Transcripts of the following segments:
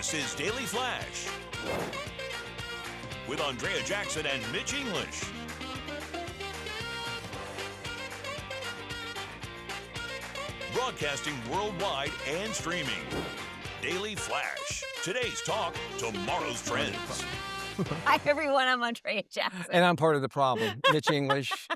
This is Daily Flash with Andrea Jackson and Mitch English. Broadcasting worldwide and streaming. Daily Flash. Today's talk, tomorrow's trends. Hi, everyone. I'm Andrea Jackson. And I'm part of the problem, Mitch English.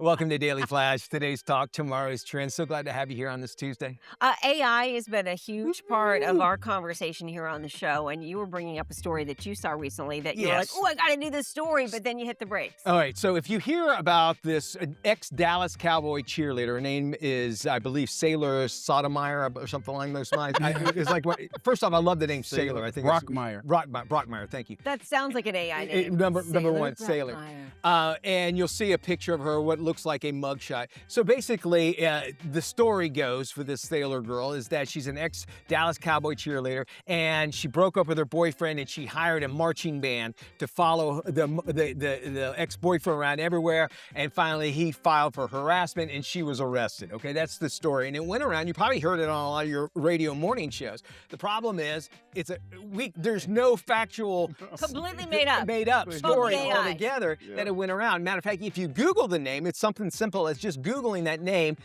Welcome to Daily Flash. Today's talk, tomorrow's trends. So glad to have you here on this Tuesday. AI has been a huge part of our conversation here on the show. And you were bringing up a story that you saw recently that you were like, oh, I got to do this story. But then you hit the brakes. All right. So if you hear about this ex-Dallas Cowboy cheerleader, her name is, I believe, Sailor Sotomayor or something along those lines. It's like, first off, I love the name Sailor. I think Brockmeyer. Brockmeyer, thank you. That sounds like an AI name. Number one, Sailor. And you'll see a picture of her, what looks like a mugshot. So basically, the story goes for this Sailor girl is that she's an ex-Dallas Cowboy cheerleader, and she broke up with her boyfriend, and she hired a marching band to follow the ex-boyfriend around everywhere, and finally he filed for harassment, and she was arrested. Okay, that's the story, and it went around. You probably heard it on a lot of your radio morning shows. The problem is, there's no factual, completely made up story altogether that it went around. Matter of fact, if you Google the name, it's something simple as just Googling that name,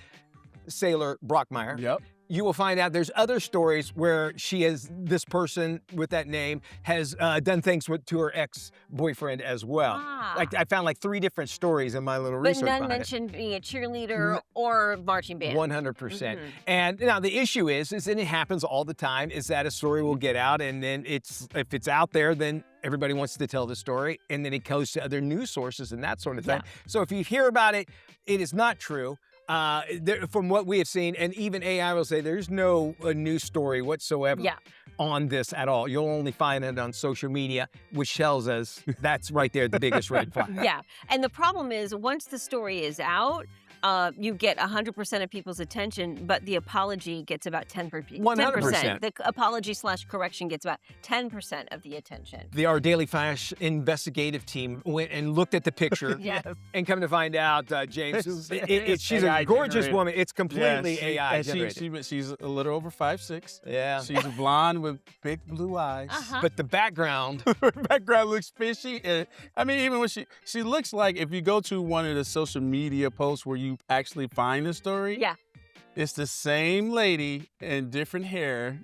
Sailor Brockmeyer. Yep. You will find out there's other stories where this person with that name has done things to her ex-boyfriend as well. Like I found like 3 different stories in my little research. But none mentioned being a cheerleader or marching band. 100%. And now the issue is, and it happens all the time, is that a story will get out, and then if it's out there, then everybody wants to tell the story, and then it goes to other news sources and that sort of thing. So if you hear about it, it is not true. From what we have seen, and even AI will say there's no news story whatsoever on this at all. You'll only find it on social media, which tells us that's right there the biggest red flag. Yeah, and the problem is once the story is out, you get 100% of people's attention, but the apology gets about 10%. 100%. The apology/correction gets about 10% of the attention. Our Daily Flash investigative team went and looked at the picture and come to find out, James, she's a gorgeous woman. It's completely AI generated. She's a little over 5'6". Yeah. She's blonde with big blue eyes. But the background... Her background looks fishy. And, I mean, even when she looks like, if you go to one of the social media posts where you actually find the story, it's the same lady in different hair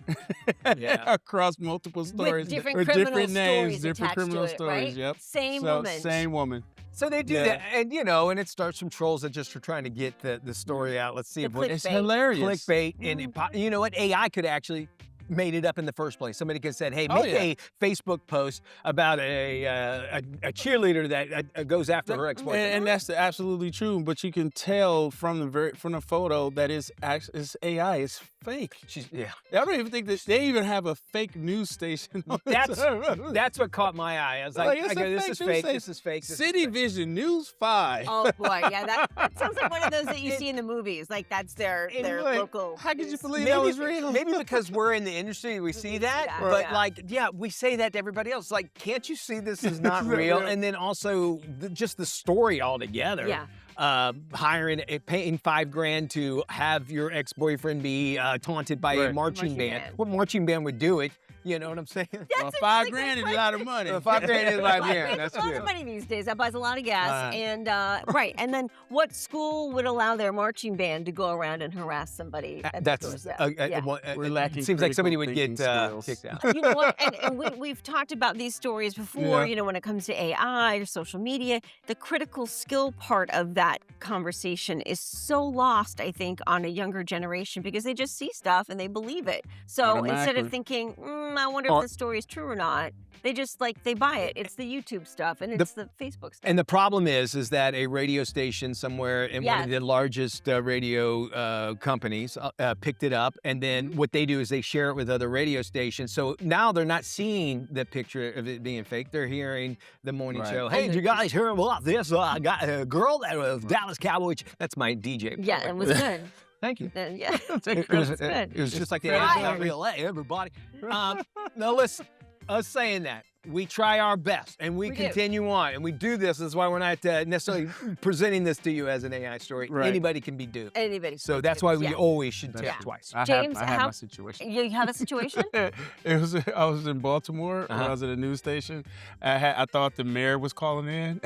across multiple stories. With different or criminal different names, stories different criminal to it, stories. right? Yep. Same woman. So they do that, and and it starts from trolls that just are trying to get the story out. Let's see what it's hilarious. Clickbait, and you know what? AI could actually made it up in the first place. Somebody could have said, hey, make a Facebook post about a cheerleader that goes after her ex-boyfriend. And that's absolutely true, but you can tell from the photo that it's AI. It's fake. I don't even think that they even have a fake news station. That's what caught my eye. I was like this is fake. This is fake. City Vision News 5. Oh boy, that sounds like one of those that you see in the movies. Like that's their local. How could you believe that was real? Maybe because we're in the industry, we see that. But we say that to everybody else. Like, can't you see this is not real? And then also just the story altogether. Yeah. Paying $5,000 to have your ex-boyfriend be taunted by a marching band. What marching band would do it? You know what I'm saying? Well, $5,000 is a lot of money. $5,000 is a lot of money. That's a lot of money these days. That buys a lot of gas. And and then what school would allow their marching band to go around and harass somebody? We're lacking. Seems like somebody would get kicked out. You know what? And we've talked about these stories before. You know, when it comes to AI or social media, the critical skill part of that conversation is so lost, I think, on a younger generation because they just see stuff and they believe it. So instead of thinking, I wonder if the story is true or not, they just they buy it. It's the YouTube stuff and it's the Facebook stuff. And the problem is that a radio station somewhere in one of the largest radio companies picked it up, and then what they do is they share it with other radio stations. So now they're not seeing the picture of it being fake. They're hearing the morning show. Hey, did you guys hear about this? I got a girl that was Dallas Cowboys. That's my DJ. Yeah, it was good. Thank you. It was just like the not real everybody. Now listen, us saying that, we try our best, and we continue on, and we do this. That's why we're not necessarily presenting this to you as an AI story. Right. Anybody can be duped. Anybody. So that's why we always should tell twice. James, I have my situation. You have a situation? I was in Baltimore. When I was at a news station. I thought the mayor was calling in.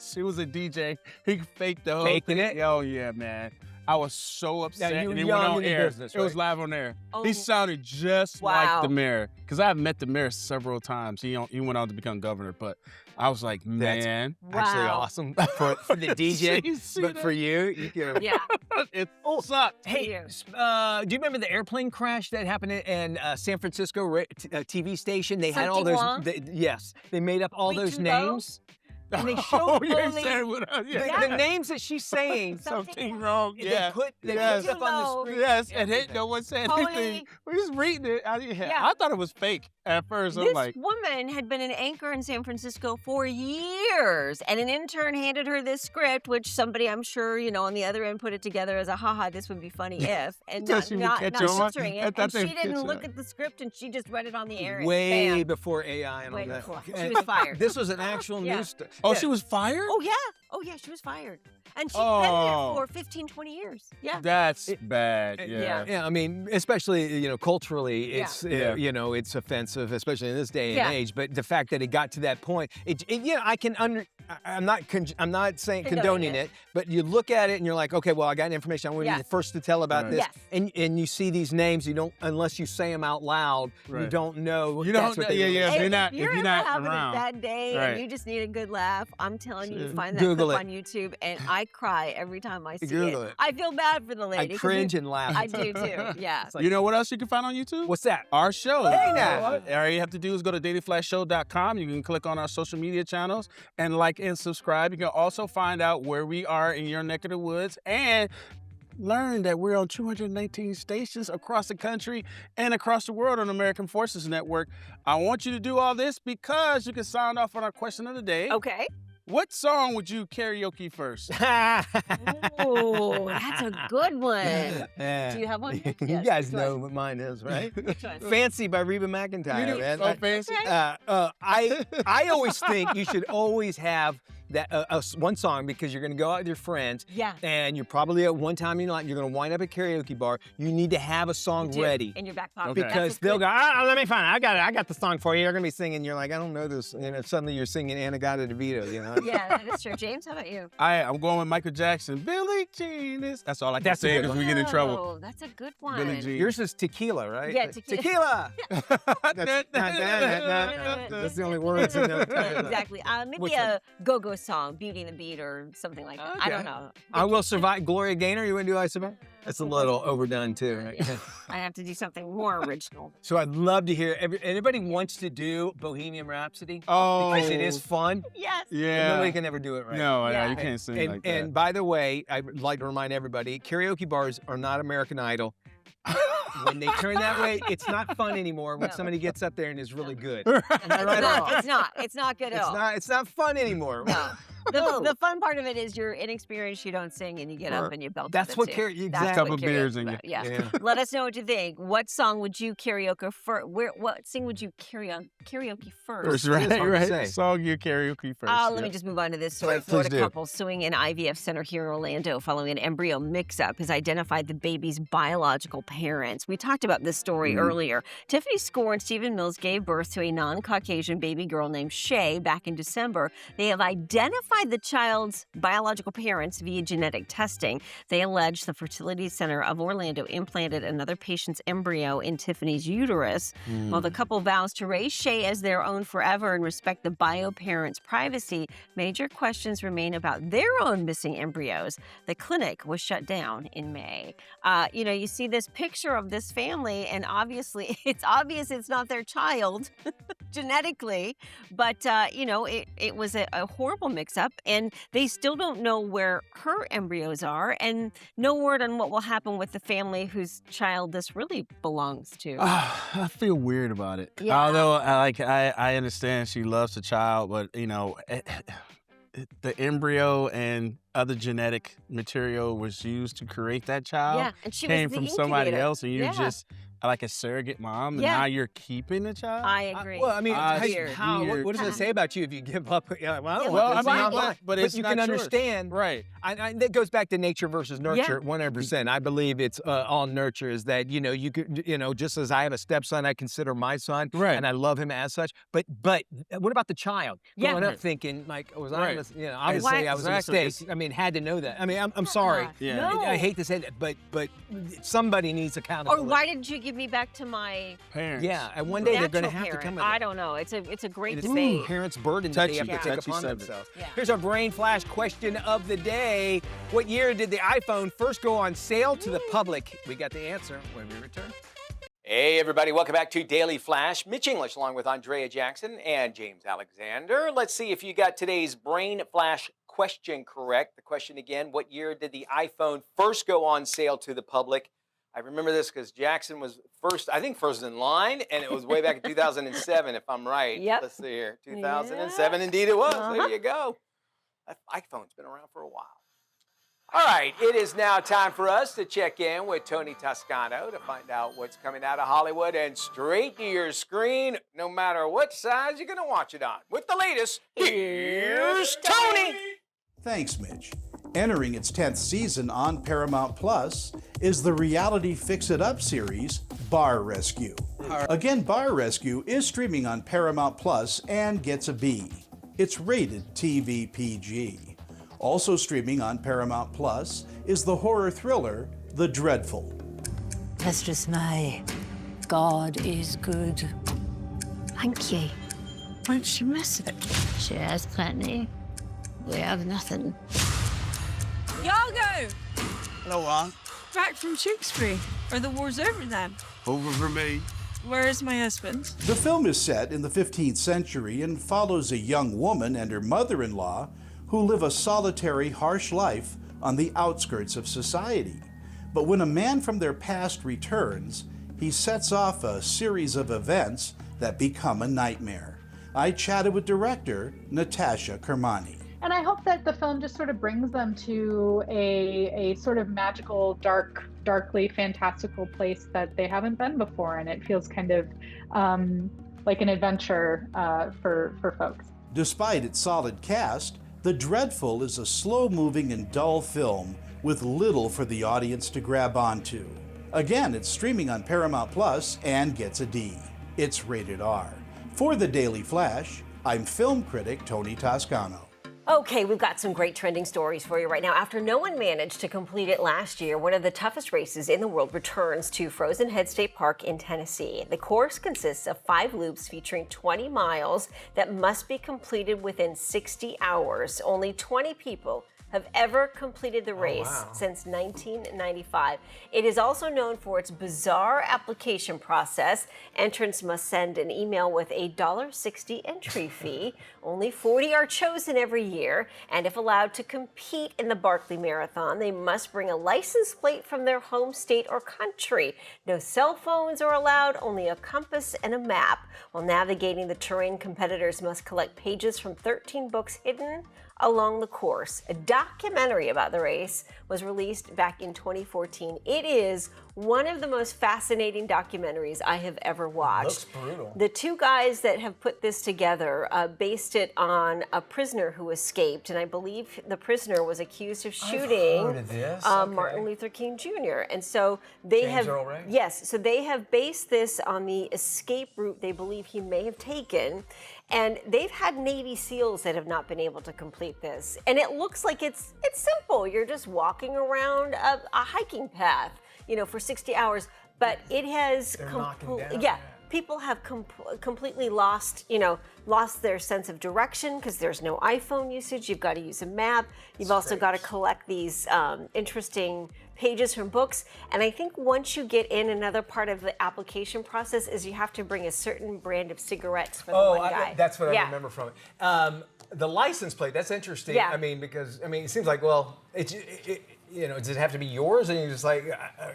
She was a DJ. He faked the whole Faking thing. it? Oh yeah, man. I was so upset. Now, you and it young went on in the air. business, It was right? live on air. Oh. He sounded just Wow. like the mayor. Because I've met the mayor several times. He went on to become governor, but I was like, man. Actually Wow. awesome for the DJ, but for you can. Yeah. It sucked. Hey, do you remember the airplane crash that happened in San Francisco TV station? They had all Something those. Yes, they made up all those Too Low? names. And they showed the names that she's saying. Something wrong. They Yeah. put Yes. up on the screen. Yes, and no one said Holy. anything. We're just reading it. I thought it was fake at first. I'm This like, woman had been an anchor in San Francisco for years, and an intern handed her this script, which somebody, I'm sure, on the other end put it together as a haha, this would be funny if, and Thought she would not catch on? filtering I it. thought And they she would didn't catch look on. at the script, and she just read it on the air. And Way bam. before AI and Way all that. before. She And was fired. This was an actual Yeah. news story. oh, she was fired? Oh, yeah, she was fired. And she'd been there for 15, 20 years. Yeah. That's bad. Yeah. Yeah, I mean, especially culturally, it's Yeah. it's offensive, especially in this day and Yeah. age. But the fact that it got to that point, I can I'm not saying condoning it, but you look at it and you're like, okay, well, I got information. I want to be the first to tell about this. Yes. And you see these names, you don't unless you say them out loud, you Right. don't know. You that's don't what know- they yeah, were. yeah. Hey, If you're not having around. a bad day Right. and you just need a good laugh, I'm telling you to find that Google clip it. on YouTube, and I cry every time I see Google it. I feel bad for the lady. I 'cause cringe and laugh. I do too. Yeah. Like- You know what else you can find on YouTube? What's that? Our show. Hey, now. All you have to do is go to dailyflashshow.com. You can click on our social media channels and like and subscribe. You can also find out where we are in your neck of the woods and learn that we're on 219 stations across the country and across the world on American Forces Network. I want you to do all this because you can sound off on our question of the day. Okay. What song would you karaoke first? Oh, that's a good one. Do you have one? You Yes, guys go know ahead. what mine is, right? Which one? Fancy by Reba McEntire, You do? man. Oh, Fancy? I always think you should always have that one song because you're going to go out with your friends. Yeah. And you're probably at one time you're going to wind up at a karaoke bar. You need to have a song Do. ready. In your back pocket. Okay. Because they'll go, let me find it. I got the song for you. You're going to be singing. You're like, I don't know this. And suddenly you're singing Anagata DeVito, Yeah, that is true. James, how about you? I'm going with Michael Jackson. Billie Jean is. That's all I can say because we get in trouble. Oh, that's a good one. Billie Jean. Yours is tequila, right? Yeah, tequila. That's the only words in there. Exactly. Maybe Which a go-go song, Beauty and the Beat or something like that. I don't know. I Will Survive. Gloria Gaynor, you want to do I Survive? That's a little overdone too, right? I have to do something more original. So I'd love to hear, anybody wants to do Bohemian Rhapsody? Oh. Because it is fun. Yes. Yeah. Nobody can ever do it right. No, Yeah. you can't sing like that. And by the way, I'd like to remind everybody, karaoke bars are not American Idol. When they turn that way, it's not fun anymore when No. somebody gets up there and is really good. It's Right not. on. It's not. It's not good at all. It's not fun anymore. No. The fun part of it is you're inexperienced, you don't sing, and you get up and you belt. That's it what too. karaoke. That's Exactly. what Couple beers karaoke's in you. about. Yeah. Yeah. Let us know what you think. What song would you karaoke first? What sing would you karaoke first? First, right, It's hard to say. right. Song you karaoke first. Let me just move on to this story. Please Florida do. couple suing an IVF center here in Orlando following an embryo mix-up has identified the baby's biological parents. We talked about this story earlier. Tiffany Score and Stephen Mills gave birth to a non-Caucasian baby girl named Shay back in December. They have identified the child's biological parents via genetic testing. They allege the fertility center of Orlando implanted another patient's embryo in Tiffany's uterus. While the couple vows to raise Shay as their own forever and respect the bio parents' privacy, major questions remain about their own missing embryos. The clinic was shut down in May. You see this picture of this family, and obviously, it's obvious it's not their child genetically, but it was a horrible mix-up, and they still don't know where her embryos are, and no word on what will happen with the family whose child this really belongs to. I feel weird about it. Yeah. Although I understand she loves the child, but the embryo and other genetic material was used to create that child. Yeah, and she came was the from somebody incubator. else, and you're Yeah. just like a surrogate mom, and Yeah. now you're keeping the child? I agree. Well, I mean, Weird. what does it say about you if you give up? Yeah, well, I don't Well, want this. I mean, It's not mine. but it's you not can yours. understand. Right. That goes back to nature versus nurture, 100%. I believe it's all nurture. Is that you could just as I have a stepson, I consider my son, Right. and I love him as such. But what about the child growing up thinking like, was I? Obviously I was a mistake. I mean, had to know that. I mean, I'm sorry. Yeah. No. I hate to say that, but somebody needs accountability. Or why didn't you give me back to my Parents. Yeah, and one day they're going to natural have to parent? come with I it. don't know. It's a great It's debate. the parents' burden that they have to Touchy take upon subject. themselves. Yeah. Here's our brain flash question of the day. What year did the iPhone first go on sale to the public? We got the answer when we return. Hey, everybody. Welcome back to Daily Flash. Mitch English along with Andrea Jackson and James Alexander. Let's see if you got today's brain flash question correct. The question again, what year did the iPhone first go on sale to the public? I remember this because Jackson was first in line, and it was way back in 2007, if I'm right. Yep. Let's see here. 2007, indeed it was. There you go. That iPhone's been around for a while. All right, it is now time for us to check in with Tony Toscano to find out what's coming out of Hollywood and straight to your screen, no matter what size you're going to watch it on. With the latest, here's Tony. Thanks, Mitch. Entering its 10th season on Paramount Plus is the reality Fix It Up series, Bar Rescue. Again, Bar Rescue is streaming on Paramount Plus and gets a B. It's rated TV PG. Also streaming on Paramount Plus is the horror thriller, The Dreadful. Mistress May, God is good. Thank you. Won't she miss it? She has plenty. We have nothing. Yago! Hello, Ron. Back from Tewkesbury. Are the wars over then? Over for me. Where is my husband? The film is set in the 15th century and follows a young woman and her mother-in-law who live a solitary, harsh life on the outskirts of society. But when a man from their past returns, he sets off a series of events that become a nightmare. I chatted with director Natasha Kermani. And I hope that the film just sort of brings them to a sort of magical, darkly fantastical place that they haven't been before. And it feels kind of like an adventure for folks. Despite its solid cast, The Dreadful is a slow-moving and dull film with little for the audience to grab onto. Again, it's streaming on Paramount Plus and gets a D. It's rated R. For the Daily Flash, I'm film critic Tony Toscano. Okay, we've got some great trending stories for you right now. After no one managed to complete it last year, one of the toughest races in the world returns to Frozen Head State Park in Tennessee. The course consists of 5 loops featuring 20 miles that must be completed within 60 hours. Only 20 people have ever completed the race since 1995. It is also known for its bizarre application process. Entrants must send an email with a $1.60 entry fee. Only 40 are chosen every year, and if allowed to compete in the Barkley Marathon, they must bring a license plate from their home state or country. No cell phones are allowed, only a compass and a map. While navigating the terrain, competitors must collect pages from 13 books hidden along the course. A documentary about the race was released back in 2014. It is one of the most fascinating documentaries I have ever watched. Looks brutal. The 2 guys that have put this together based it on a prisoner who escaped, and I believe the prisoner was accused of shooting heard of this. Martin Luther King Jr. And so they James Earl Ray? Yes, so they have based this on the escape route they believe he may have taken. And they've had Navy SEALs that have not been able to complete this. And it looks like it's simple. You're just walking around a hiking path, for 60 hours. But it has, people have completely lost their sense of direction because there's no iPhone usage. You've got to use a map. You've also got to collect these interesting pages from books. And I think once you get in, another part of the application process is you have to bring a certain brand of cigarettes for the one guy. That's what I remember from it. The license plate, that's interesting. Yeah. I mean, because, it seems like, does it have to be yours? And you're just like,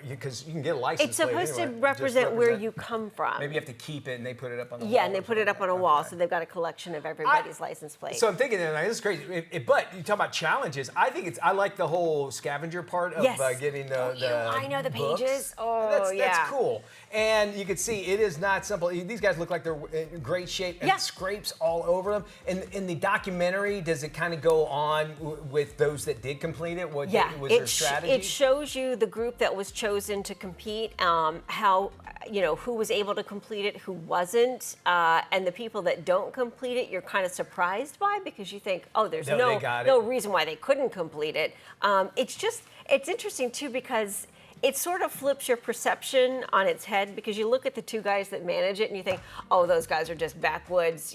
because you can get a license plate It's supposed anyway. to represent where you come from. Maybe you have to keep it and they put it up on the wall. Yeah, and they put it up on a wall, so they've got a collection of everybody's license plates. So I'm thinking, this is crazy. But you talk about challenges. I like the whole scavenger part of getting the I know the books. pages. Oh, That's cool. And you can see it is not simple. These guys look like they're in great shape and scrapes all over them. And in the documentary, does it kind of go on with those that did complete it? Was their strategy? It shows you the group that was chosen to compete, how, who was able to complete it, who wasn't, and the people that don't complete it, you're kind of surprised by because you think, oh, there's no reason why they couldn't complete it. It's interesting too because it sort of flips your perception on its head because you look at the two guys that manage it and you think, oh, those guys are just backwoods,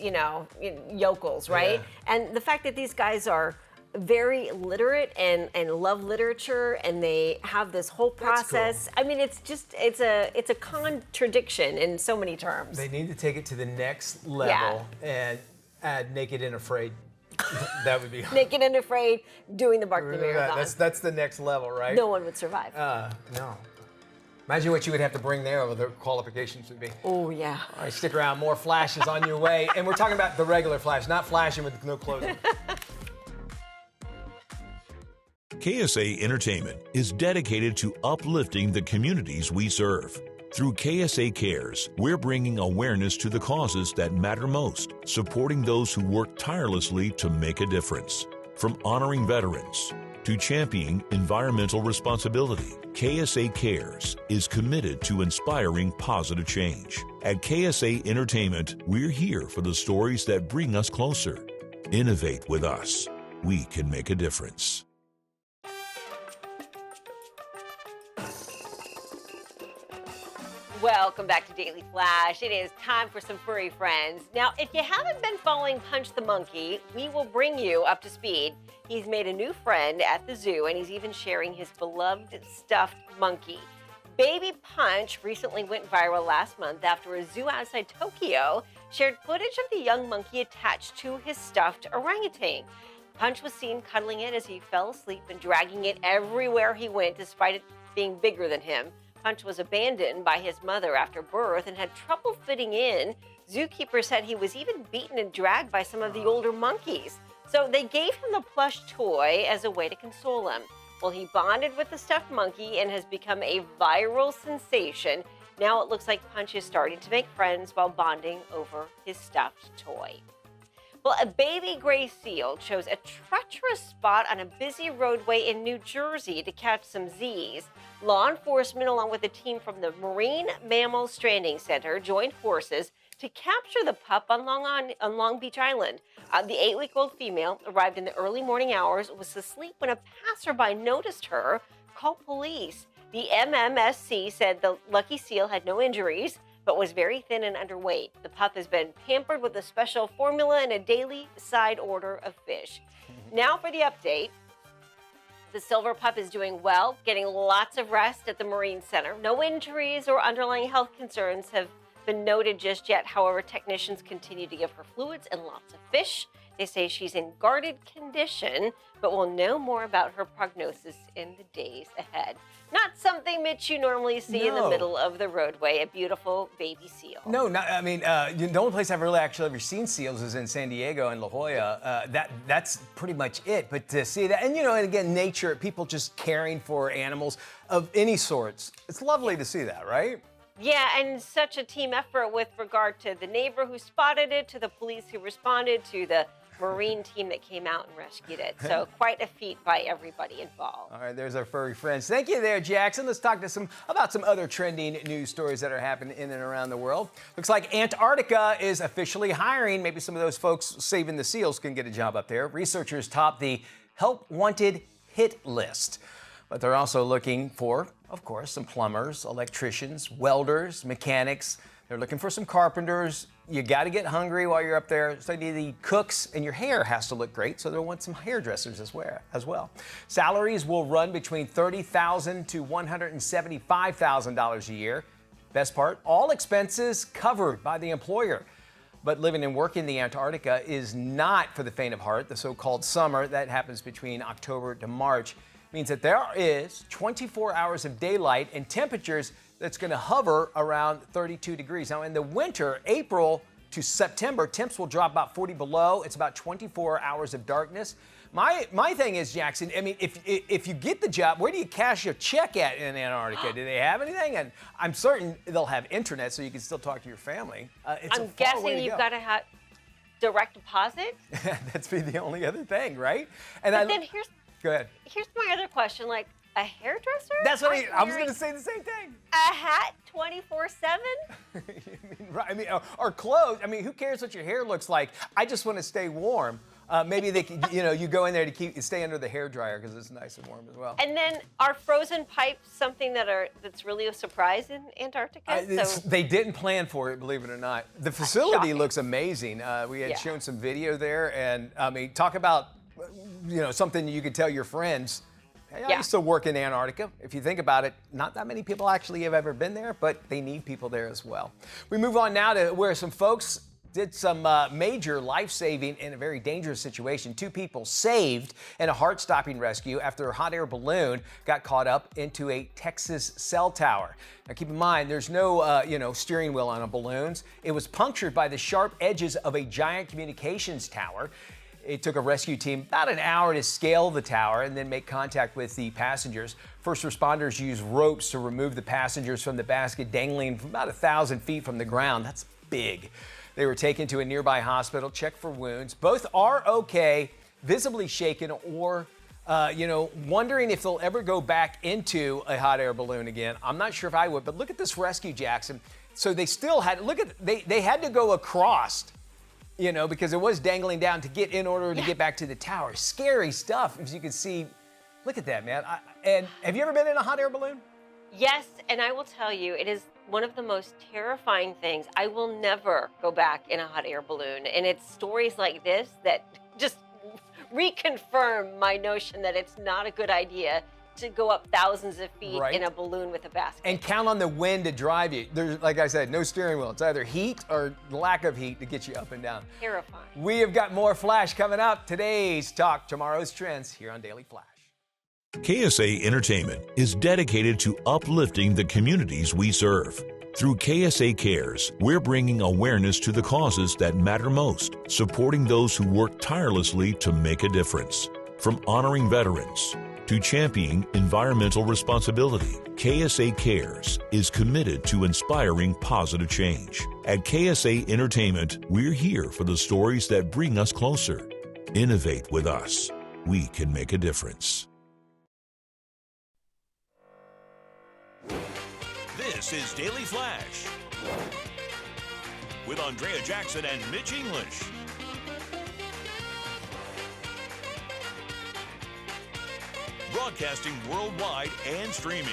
yokels, right? Yeah. And the fact that these guys are very literate and love literature and they have this whole process. Cool. I mean, it's a contradiction in so many terms. They need to take it to the next level and add Naked and Afraid. That would be Naked and Afraid doing the Barkley Marathon. That's the next level, right? No one would survive. No. Imagine what you would have to bring there, what the qualifications would be. Oh, yeah. All right, stick around. More flashes on your way. And we're talking about the regular flash, not flashing with no clothes on. KSA Entertainment is dedicated to uplifting the communities we serve. Through KSA Cares, we're bringing awareness to the causes that matter most, supporting those who work tirelessly to make a difference. From honoring veterans to championing environmental responsibility, KSA Cares is committed to inspiring positive change. At KSA Entertainment, we're here for the stories that bring us closer. Innovate with us. We can make a difference. Welcome back to Daily Flash. It is time for some furry friends. Now, if you haven't been following Punch the Monkey, we will bring you up to speed. He's made a new friend at the zoo, and he's even sharing his beloved stuffed monkey. Baby Punch recently went viral last month after a zoo outside Tokyo shared footage of the young monkey attached to his stuffed orangutan. Punch was seen cuddling it as he fell asleep and dragging it everywhere he went, despite it being bigger than him. Punch was abandoned by his mother after birth and had trouble fitting in. Zookeeper said he was even beaten and dragged by some of the older monkeys. So they gave him the plush toy as a way to console him. Well, he bonded with the stuffed monkey and has become a viral sensation. Now it looks like Punch is starting to make friends while bonding over his stuffed toy. Well, a baby gray seal chose a treacherous spot on a busy roadway in New Jersey to catch some Z's. Law enforcement, along with a team from the Marine Mammal Stranding Center, joined forces to capture the pup on Long Beach Island. The 8-week-old female arrived in the early morning hours, was asleep when a passerby noticed her, called police. The MMSC said the lucky seal had no injuries, but was very thin and underweight. The pup has been pampered with a special formula and a daily side order of fish. Now for the update. The silver pup is doing well, getting lots of rest at the Marine Center. No injuries or underlying health concerns have been noted just yet. However, technicians continue to give her fluids and lots of fish. They say she's in guarded condition, but we'll know more about her prognosis in the days ahead. Not something, Mitch, you normally see in the middle of the roadway, a beautiful baby seal. No, the only place I've really actually ever seen seals is in San Diego and La Jolla. That's pretty much it. But to see that, and again, nature, people just caring for animals of any sorts. It's lovely to see that, right? Yeah, and such a team effort with regard to the neighbor who spotted it, to the police who responded, to the Marine team that came out and rescued it. So quite a feat by everybody involved. All right, there's our furry friends. Thank you there, Jackson. Let's talk about some other trending news stories that are happening in and around the world. Looks like Antarctica is officially hiring. Maybe some of those folks saving the seals can get a job up there. Researchers top the Help Wanted hit list. But they're also looking for, of course, some plumbers, electricians, welders, mechanics. They're looking for some carpenters. You got to get hungry while you're up there. So you need cooks, and your hair has to look great, so they'll want some hairdressers as well. Salaries will run between $30,000 to $175,000 a year. Best part, all expenses covered by the employer. But living and working in the Antarctica is not for the faint of heart. The so-called summer, that happens between October to March, means that there is 24 hours of daylight and temperatures that's going to hover around 32 degrees. Now, in the winter, April to September, temps will drop about 40 below. It's about 24 hours of darkness. My thing is, Jackson, I mean, if you get the job, where do you cash your check at in Antarctica? Do they have anything? And I'm certain they'll have internet so you can still talk to your family. I'm guessing you've got to have direct deposit. That's be the only other thing, right? And then go ahead. Here's my other question, like a hairdresser? That's what I was going to say the same thing. A hat 24/7? I mean, or clothes. I mean, who cares what your hair looks like? I just want to stay warm. Maybe they can, you go in there to stay under the hair dryer because it's nice and warm as well. And then are frozen pipes something that's really a surprise in Antarctica? They didn't plan for it, believe it or not. The facility looks amazing. We had shown some video there, and I mean, talk about something you could tell your friends. Hey, I used to work in Antarctica. If you think about it, not that many people actually have ever been there, but they need people there as well. We move on now to where some folks did some major life-saving in a very dangerous situation. 2 people saved in a heart-stopping rescue after a hot air balloon got caught up into a Texas cell tower. Now keep in mind, there's no steering wheel on balloons. It was punctured by the sharp edges of a giant communications tower. It took a rescue team about an hour to scale the tower and then make contact with the passengers. First responders used ropes to remove the passengers from the basket dangling from about 1,000 feet from the ground. That's big. They were taken to a nearby hospital, checked for wounds. Both are okay, visibly shaken or, wondering if they'll ever go back into a hot air balloon again. I'm not sure if I would, but look at this rescue, Jackson. So they still had, they had to go across, because it was dangling down to get in order to get back to the tower. Scary stuff, as you can see. Look at that, man. And have you ever been in a hot air balloon? Yes, and I will tell you, it is one of the most terrifying things. I will never go back in a hot air balloon. And it's stories like this that just reconfirm my notion that it's not a good idea to go up thousands of feet in a balloon with a basket. And count on the wind to drive you. There's, like I said, no steering wheel. It's either heat or lack of heat to get you up and down. Terrifying. We have got more Flash coming up. Today's talk, tomorrow's trends here on Daily Flash. KSA Entertainment is dedicated to uplifting the communities we serve. Through KSA Cares, we're bringing awareness to the causes that matter most, supporting those who work tirelessly to make a difference. From honoring veterans to championing environmental responsibility, KSA Cares is committed to inspiring positive change. At KSA Entertainment, we're here for the stories that bring us closer. Innovate with us. We can make a difference. This is Daily Flash with Andrea Jackson and Mitch English. Broadcasting worldwide and streaming.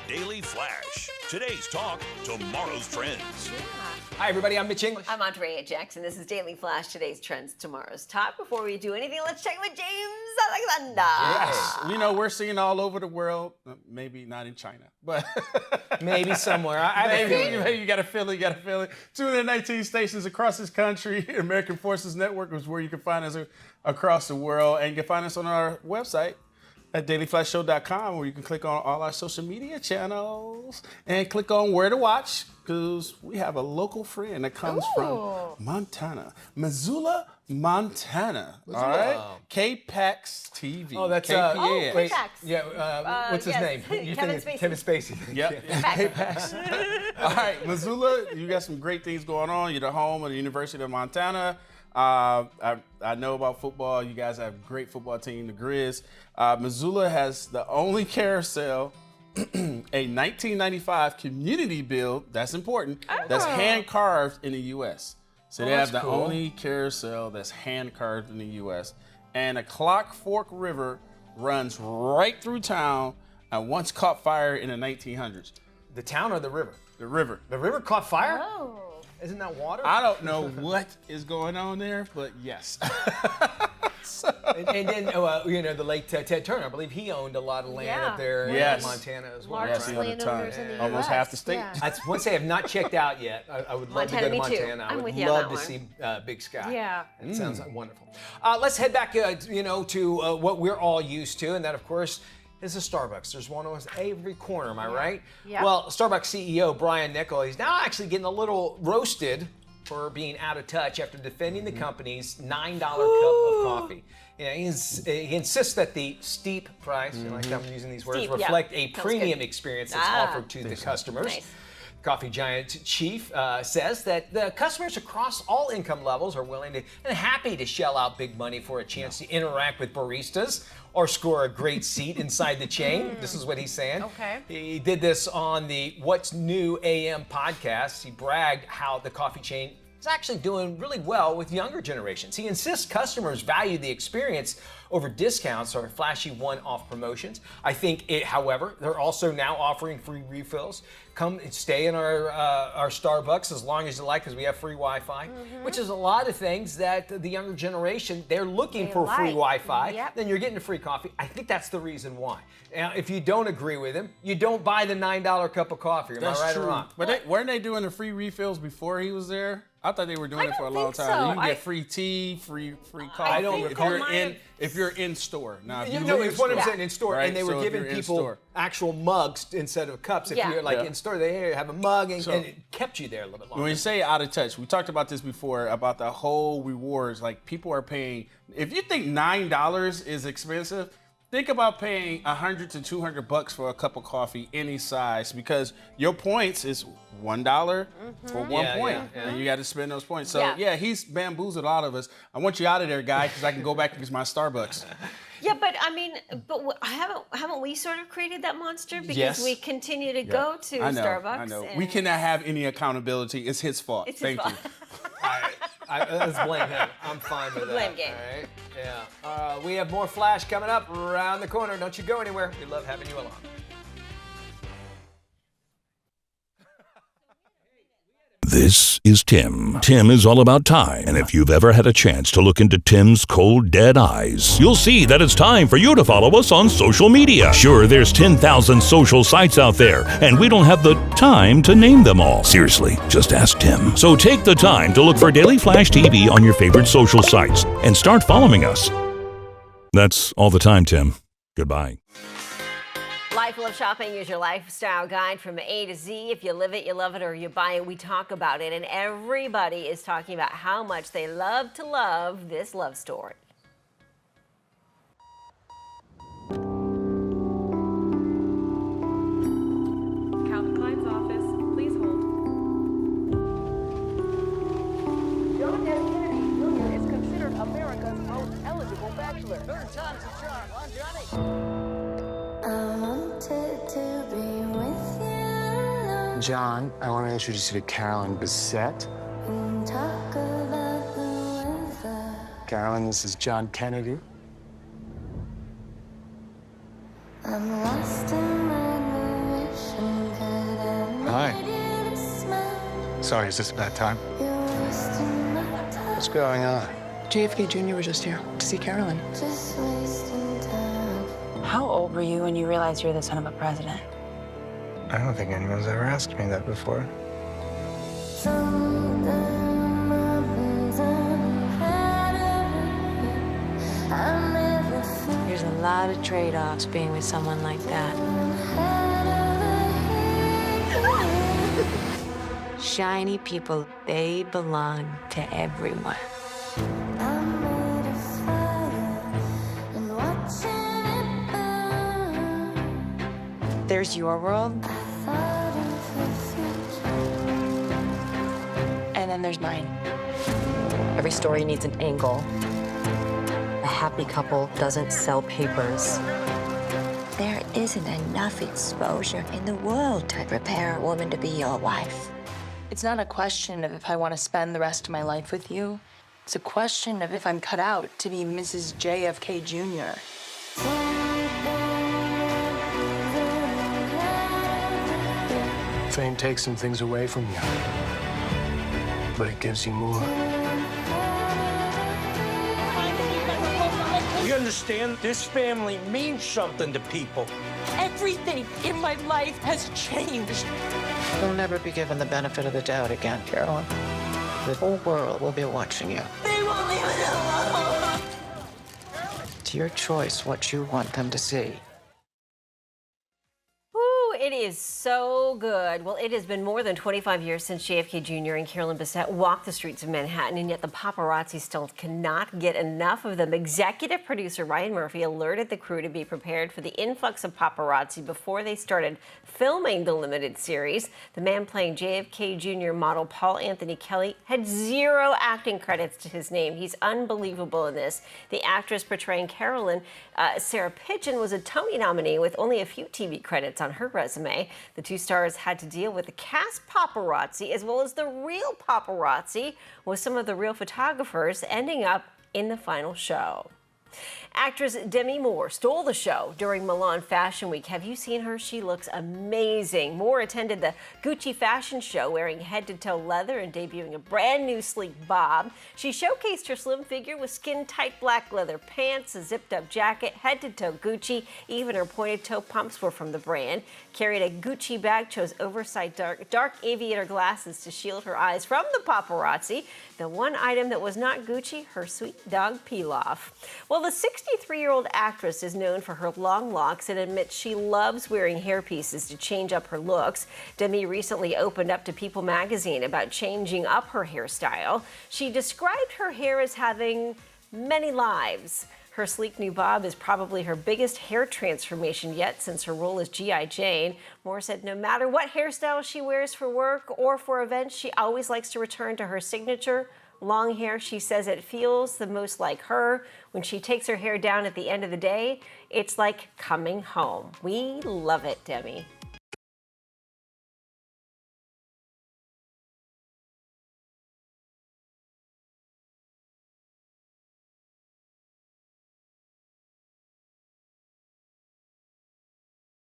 Daily Flash. Today's talk, tomorrow's trends. Hi, everybody. I'm Mitch English. I'm Andrea Jackson. This is Daily Flash. Today's trends, tomorrow's talk. Before we do anything, let's check with James Alexander. Yes. We're seeing all over the world. Maybe not in China, but maybe somewhere. Maybe you got to feel it. 219 stations across this country. American Forces Network is where you can find us across the world, and you can find us on our website at dailyflashshow.com, where you can click on all our social media channels and click on where to watch, because we have a local friend that comes from Montana, Missoula, Montana. All right, K-Pax TV. Oh, that's K-Pax. What's his name? Kevin Spacey. Kevin Spacey. Yep. K-Pax. All right, Missoula, you got some great things going on. You're the home of the University of Montana. I know about football. You guys have a great football team, the Grizz. Missoula has the only carousel, a 1995 community build, that's important, that's hand-carved in the U.S. So they have the only carousel that's hand-carved in the U.S. And the Clock Fork River runs right through town and once caught fire in the 1900s. The town or the river? The river. The river caught fire? Oh. Isn't that water? I don't know what is going on there, but yes. And then, the late Ted Turner, I believe he owned a lot of land up there in Montana as well. Largest landowners in the U.S. Almost half the state. Yeah. That's one say I've not checked out yet. I would love to go to Montana. I would love to see Big Sky. Yeah. It sounds wonderful. Let's head back, to what we're all used to, and that, of course, is a Starbucks. There's one on every corner, am I right? Yeah. Well, Starbucks CEO Brian Niccol, he's now actually getting a little roasted for being out of touch after defending the company's $9 cup of coffee. He insists that the steep price, you like I'm using these words, reflect a premium experience that's offered to the customers. Nice. Coffee Giant Chief says that the customers across all income levels are willing to and happy to shell out big money for a chance to interact with baristas or score a great seat inside the chain. This is what he's saying. Okay. He did this on the What's New AM podcast. He bragged how the coffee chain is actually doing really well with younger generations. He insists customers value the experience over discounts or flashy one-off promotions. I think, however, they're also now offering free refills. Come and stay in our Starbucks as long as you like, because we have free Wi-Fi, which is a lot of things that the younger generation, they're looking for free Wi-Fi. Then you're getting a free coffee. I think that's the reason why. Now, if you don't agree with him, you don't buy the $9 cup of coffee. Am I right or wrong? But weren't they doing the free refills before he was there? I thought they were doing it for a long time. You can get free tea, free coffee. I don't recall. If you're in store. Now, if it's what I'm saying, in store, right? and they were giving people actual mugs instead of cups. If you're like in store, they have a mug, and it kept you there a little bit longer. When you say out of touch, we talked about this before about the whole rewards. Like people are paying. If you think $9 is expensive, think about paying $100 to $200 for a cup of coffee, any size, because your points is $1 for 1 point, and you got to spend those points. So he's bamboozled a lot of us. I want you out of there, guy, because I can go back and use my Starbucks. Yeah, but I mean, haven't we sort of created that monster because we continue to go to Starbucks? I know. We cannot have any accountability. It's his fault. Thank you. Let's blame him. I'm fine with that. Blame game. All right? Yeah. We have more Flash coming up around the corner. Don't you go anywhere. We love having you along. This is Tim. Tim is all about time, and if you've ever had a chance to look into Tim's cold, dead eyes, you'll see that it's time for you to follow us on social media. Sure, there's 10,000 social sites out there, and we don't have the time to name them all. Seriously, just ask Tim. So take the time to look for Daily Flash TV on your favorite social sites, and start following us. That's all the time, Tim. Goodbye. Life Love Shopping is your lifestyle guide from A to Z. If you live it, you love it, or you buy it, we talk about it. And everybody is talking about how much they love to love this love story. Calvin Klein's office, please hold. John F. Kennedy Jr. is considered America's most eligible bachelor. Third time's a charm, huh, Johnny? John, I want to introduce you to Carolyn Bissett. Carolyn, this is John Kennedy. Hi. Sorry, is this a bad time? What's going on? JFK Jr. was just here to see Carolyn. How old were you when you realized you were the son of a president? I don't think anyone's ever asked me that before. There's a lot of trade-offs being with someone like that. Shiny people, they belong to everyone. There's your world, and then there's mine. Every story needs an angle. A happy couple doesn't sell papers. There isn't enough exposure in the world to prepare a woman to be your wife. It's not a question of if I want to spend the rest of my life with you. It's a question of if I'm cut out to be Mrs. JFK Jr. Fame takes some things away from you, but it gives you more. You understand? This family means something to people. Everything in my life has changed. You'll never be given the benefit of the doubt again, Carolyn. The whole world will be watching you. They won't leave it alone. It's your choice what you want them to see. It is so good. Well, it has been more than 25 years since JFK Jr. and Carolyn Bessette walked the streets of Manhattan, and yet the paparazzi still cannot get enough of them. Executive producer Ryan Murphy alerted the crew to be prepared for the influx of paparazzi before they started filming the limited series. The man playing JFK Jr. model Paul Anthony Kelly had 0 acting credits to his name. He's unbelievable in this. The actress portraying Carolyn, Sarah Pidgeon, was a Tony nominee with only a few TV credits on her resume. The two stars had to deal with the cast paparazzi as well as the real paparazzi, with some of the real photographers ending up in the final show. Actress Demi Moore stole the show during Milan Fashion Week. Have you seen her? She looks amazing. Moore attended the Gucci fashion show wearing head-to-toe leather and debuting a brand new sleek bob. She showcased her slim figure with skin-tight black leather pants, a zipped-up jacket, head-to-toe Gucci. Even her pointed-toe pumps were from the brand. Carried a Gucci bag, chose oversized dark aviator glasses to shield her eyes from the paparazzi. The one item that was not Gucci, her sweet dog Pilaf. Well, the 63-year-old actress is known for her long locks and admits she loves wearing hairpieces to change up her looks. Demi recently opened up to People magazine about changing up her hairstyle. She described her hair as having many lives. Her sleek new bob is probably her biggest hair transformation yet since her role as G.I. Jane. Moore said no matter what hairstyle she wears for work or for events, she always likes to return to her signature long hair. She says it feels the most like her. When she takes her hair down at the end of the day, it's like coming home. We love it, Demi.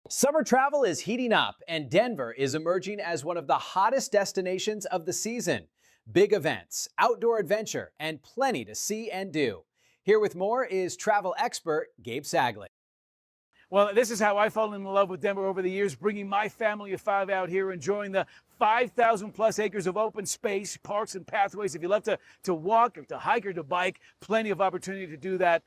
Summer travel is heating up, and Denver is emerging as one of the hottest destinations of the season. Big events, outdoor adventure, and plenty to see and do. Here with more is travel expert Gabe Sagley. Well, this is how I fell in love with Denver over the years, bringing my family of 5 out here, enjoying the 5,000 plus acres of open space, parks and pathways. If you love to walk or to hike or to bike, plenty of opportunity to do that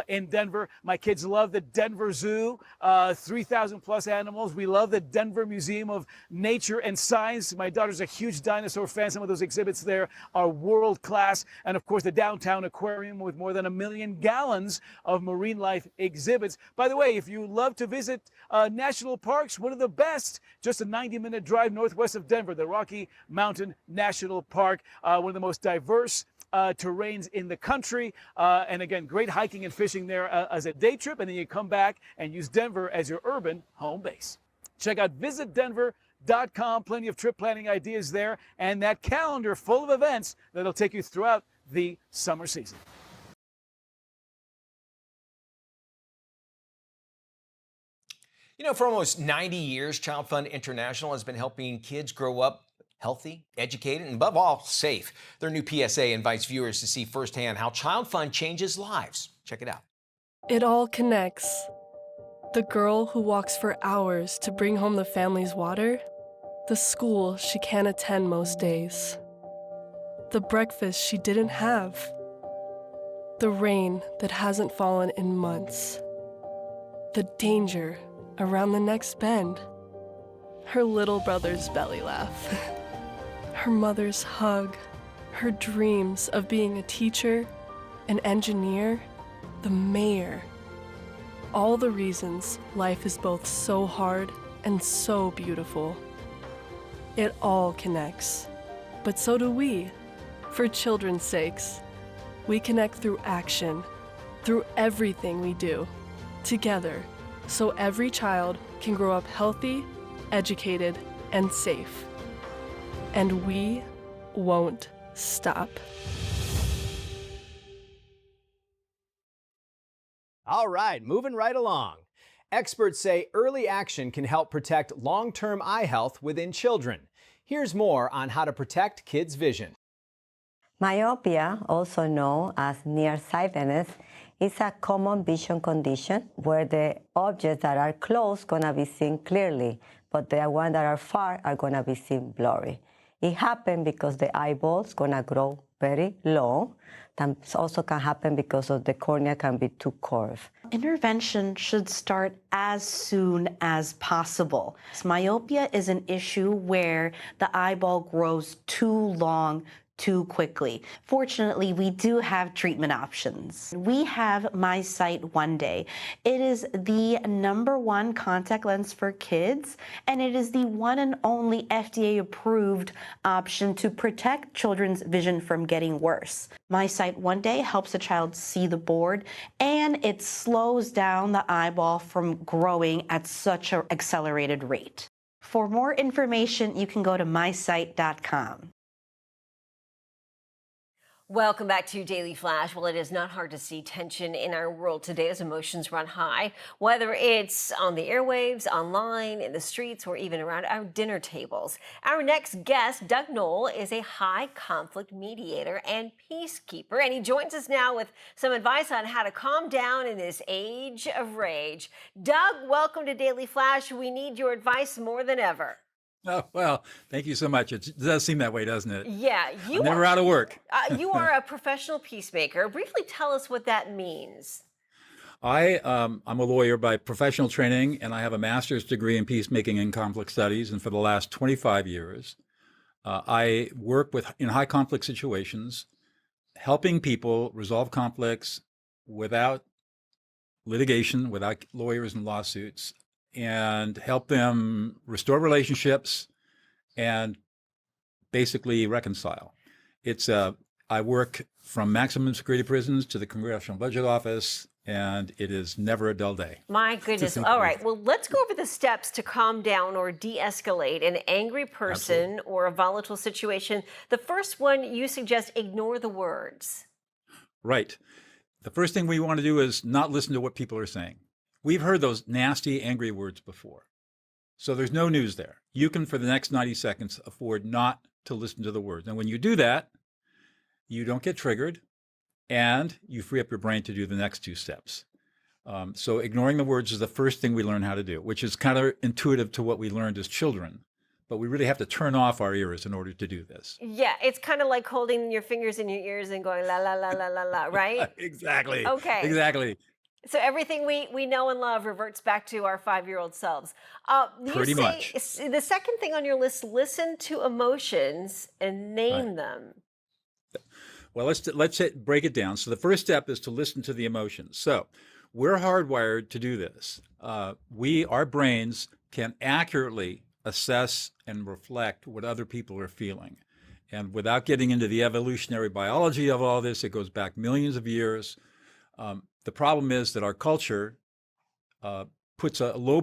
in Denver. My kids love the Denver Zoo, 3,000 plus animals. We love the Denver Museum of Nature and Science. My daughter's a huge dinosaur fan. Some of those exhibits there are world class. And of course, the downtown aquarium with more than 1 million gallons of marine life exhibits. By the way, if you love to visit national parks, one of the best, just a 90-minute drive northwest of Denver, the Rocky Mountain National Park, one of the most diverse terrains in the country. And again, great hiking and fishing there as a day trip. And then you come back and use Denver as your urban home base. Check out visitdenver.com. Plenty of trip planning ideas there, and that calendar full of events that'll take you throughout the summer season. You know, for almost 90 years, Child Fund International has been helping kids grow up healthy, educated, and above all, safe. Their new PSA invites viewers to see firsthand how Child Fund changes lives. Check it out. It all connects. The girl who walks for hours to bring home the family's water, the school she can't attend most days, the breakfast she didn't have, the rain that hasn't fallen in months, the danger around the next bend, her little brother's belly laugh, her mother's hug, her dreams of being a teacher, an engineer, the mayor. All the reasons life is both so hard and so beautiful. It all connects, but so do we. For children's sakes, we connect through action, through everything we do, together, so every child can grow up healthy, educated, and safe. And we won't stop. All right, moving right along. Experts say early action can help protect long-term eye health within children. Here's more on how to protect kids' vision. Myopia, also known as nearsightedness, is a common vision condition where the objects that are close gonna be seen clearly, but the ones that are far are gonna be seen blurry. It happens because the eyeball's gonna grow very long. That also can happen because of the cornea can be too curved. Intervention should start as soon as possible. Myopia is an issue where the eyeball grows too long too quickly. Fortunately, we do have treatment options. We have My Sight One Day. It is the #1 contact lens for kids, and it is the one and only FDA-approved option to protect children's vision from getting worse. My Sight One Day helps a child see the board, and it slows down the eyeball from growing at such an accelerated rate. For more information, you can go to mysight.com. Welcome back to Daily Flash. Well, it is not hard to see tension in our world today as emotions run high, whether it's on the airwaves, online, in the streets, or even around our dinner tables. Our next guest, Doug Noll, is a high conflict mediator and peacekeeper, and he joins us now with some advice on how to calm down in this age of rage. Doug, welcome to Daily Flash. We need your advice more than ever. Oh, well, thank you so much. It does seem that way, doesn't it? Yeah. I'm never out of work. You are a professional peacemaker. Briefly tell us what that means. I'm a lawyer by professional training, and I have a master's degree in peacemaking and conflict studies. And for the last 25 years, I work in high conflict situations, helping people resolve conflicts without litigation, without lawyers and lawsuits, and help them restore relationships and basically reconcile. I work from maximum security prisons to the Congressional Budget Office, and it is never a dull day. My goodness. All right. Well, let's go over the steps to calm down or de-escalate an angry person or a volatile situation. The first one, you suggest ignore the words. Right. The first thing we want to do is not listen to what people are saying. We've heard those nasty, angry words before. So there's no news there. You can, for the next 90 seconds, afford not to listen to the words. And when you do that, you don't get triggered, and you free up your brain to do the next two steps. So ignoring the words is the first thing we learn how to do, which is counterintuitive to what we learned as children. But we really have to turn off our ears in order to do this. Yeah, it's kind of like holding your fingers in your ears and going la, la, la, la, la, la, right? Exactly. Okay. Exactly. So everything we know and love reverts back to our 5-year-old selves. Pretty much. The second thing on your list, listen to emotions and name them. Well, let's break it down. So the first step is to listen to the emotions. So we're hardwired to do this. Our brains can accurately assess and reflect what other people are feeling. And without getting into the evolutionary biology of all this, it goes back millions of years. The problem is that our culture puts a no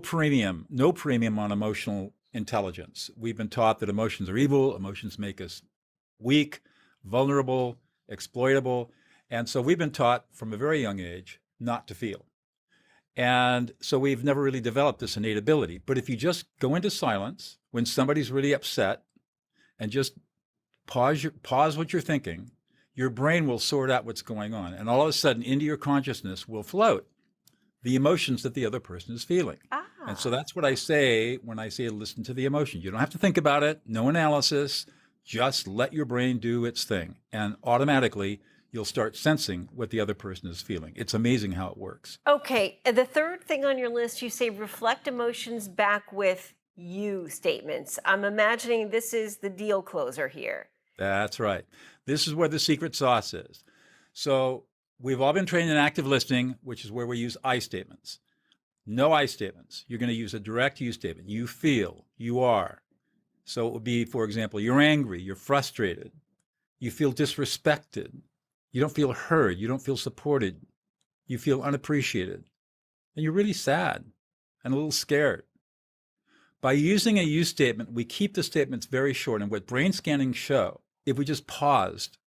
premium on emotional intelligence. We've been taught that emotions are evil, emotions make us weak, vulnerable, exploitable. And so we've been taught from a very young age not to feel. And so we've never really developed this innate ability. But if you just go into silence when somebody's really upset and just pause what you're thinking, your brain will sort out what's going on. And all of a sudden, into your consciousness will float the emotions that the other person is feeling. And so that's what I say when I say listen to the emotion. You don't have to think about it, no analysis, just let your brain do its thing. And automatically, you'll start sensing what the other person is feeling. It's amazing how it works. Okay, the third thing on your list, you say reflect emotions back with you statements. I'm imagining this is the deal closer here. That's right. This is where the secret sauce is. So we've all been trained in active listening, which is where we use I statements. No I statements. You're going to use a direct you statement. You feel, you are. So it would be, for example, you're angry, you're frustrated, you feel disrespected, you don't feel heard, you don't feel supported, you feel unappreciated, and you're really sad and a little scared. By using a you statement, we keep the statements very short. And what brain scanning show, if we just paused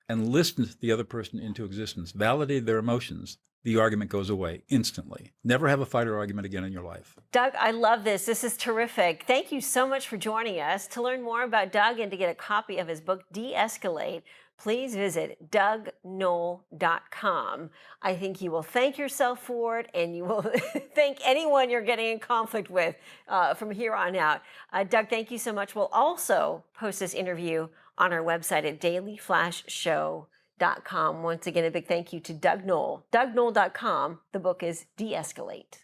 and listened to the other person into existence, validated their emotions, the argument goes away instantly. Never have a fight or argument again in your life. Doug, I love this. This is terrific. Thank you so much for joining us. To learn more about Doug and to get a copy of his book, De-Escalate, please visit DougNoll.com. I think you will thank yourself for it, and you will thank anyone you're getting in conflict with from here on out. Doug, thank you so much. We'll also post this interview on our website at dailyflashshow.com. Once again, a big thank you to Doug Noll. DougNoll.com. The book is De-Escalate.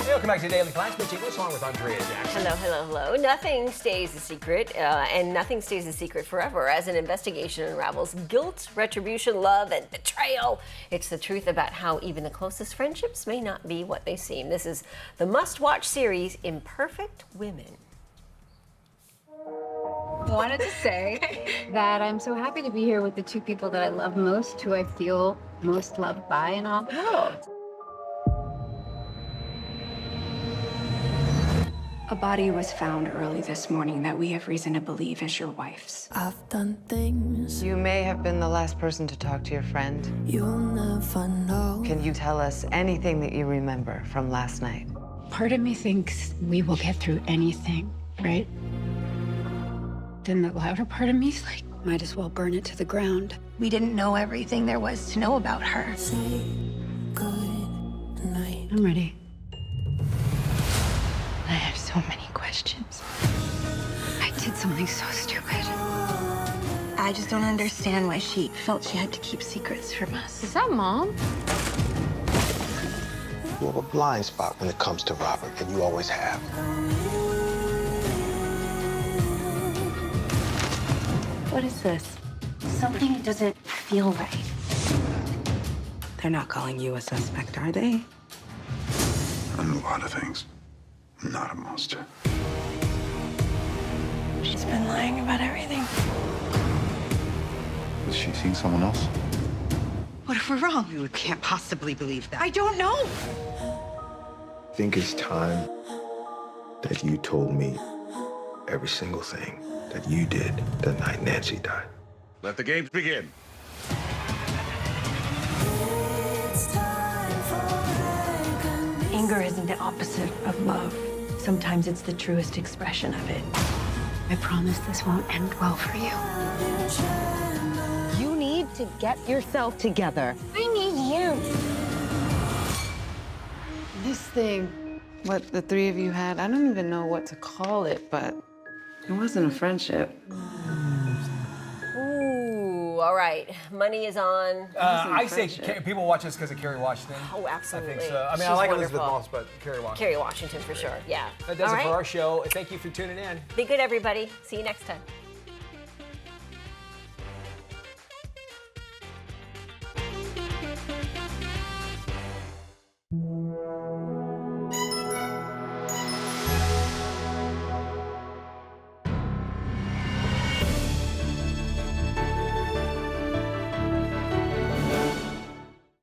Welcome back to Daily Flash. Mitch Eagles along with Andrea Jackson. Hello, hello, hello. Nothing stays a secret, and nothing stays a secret forever as an investigation unravels guilt, retribution, love, and betrayal. It's the truth about how even the closest friendships may not be what they seem. This is the must-watch series, Imperfect Women. I wanted to say that I'm so happy to be here with the two people that I love most, who I feel most loved by in all the world. A body was found early this morning that we have reason to believe is your wife's. I've done things. You may have been the last person to talk to your friend. You'll never know. Can you tell us anything that you remember from last night? Part of me thinks we will get through anything, right? Then the louder part of me's like, might as well burn it to the ground. We didn't know everything there was to know about her. Say good night. I'm ready. I have so many questions. I did something so stupid. I just don't understand why she felt she had to keep secrets from us. Is that Mom? You have a blind spot when it comes to Robert, and you always have. What is this? Something doesn't feel right. They're not calling you a suspect, are they? I know a lot of things. I'm not a monster. She's been lying about everything. Has she seen someone else? What if we're wrong? You can't possibly believe that. I don't know. I think it's time that you told me every single thing that you did the night Nancy died. Let the games begin. Anger isn't the opposite of love. Sometimes it's the truest expression of it. I promise this won't end well for you. You need to get yourself together. I need you. This thing, what the three of you had, I don't even know what to call it, but it wasn't a friendship. Ooh, all right. Money is on. I say people watch this because of Kerry Washington. Oh, absolutely. I think so. I mean, She's I like wonderful. Elizabeth Moss, but Kerry Washington. Kerry Washington, for sure. Yeah. That does All it for right. our show. Thank you for tuning in. Be good, everybody. See you next time.